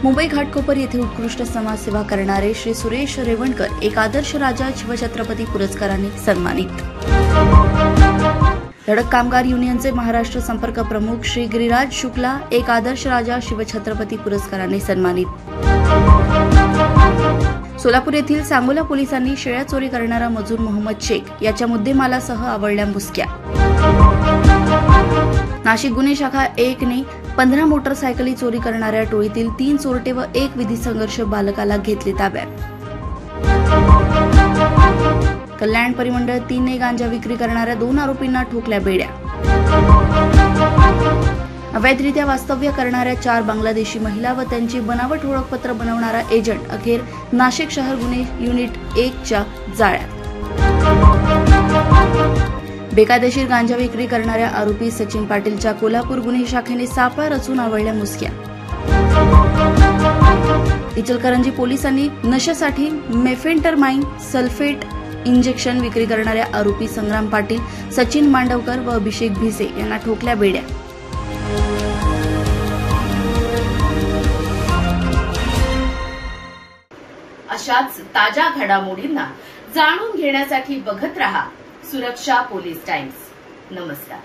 मुंबई घाटकोपर येथे उत्कृष्ट समाजसेवा करणारे श्री सुरेश रेवणकर एक आदर्श राजा शिवछत्रपती पुरस्काराने सन्मानित। धडक कामगार युनियनचे महाराष्ट्र संपर्क प्रमुख श्री गिरिराज शुक्ला एक आदर्श राजा शिवछत्रपती पुरस्काराने सन्मानित। सोलापूर येथील सांगोला पोलिसांनी शेळ्या चोरी करणारा मजूर मोहम्मद शेख याच्या मुद्देमालासह आवळल्या मुसक्या। नाशिक गुन्हे शाखा 1 ने 15 मोटरसायकली चोरी करणाऱ्या टोळीतील 3 चोरटे व 1 विधी संघर्ष बालकाला घेतले ताब्यात। कल्याण परिमंडळ 3 ने गांजा विक्री करणाऱ्या 2 आरोपींना ठोकल्या बेड्या। अवैधरित्या वास्तव्य करणाऱ्या 4 बांगलादेशी महिला व त्यांची बनावट ओळखपत्र बनवणारा एजंट अखेर नाशिक शहर गुन्हे युनिट 1 च्या जाळ्यात। बेकायदेशीर गांजा विक्री करणाऱ्या आरोपी सचिन पाटीलच्या कोल्हापूर गुन्हे शाखेने सापळा रचून आवळल्या मुसक्या। इचलकरंजी पोलिसांनी नशेसाठी मेफेंटरमाइन सल्फेट इंजेक्शन विक्री करणाऱ्या आरोपी संग्राम पाटील, सचिन मांडवकर व अभिषेक भिसे यांना ठोकल्या बेड्या। अशाच ताज्या घडामोडींना जाणून घेण्यासाठी बघत रहा सुरक्षा पोलीस टाइम्स। नमस्कार।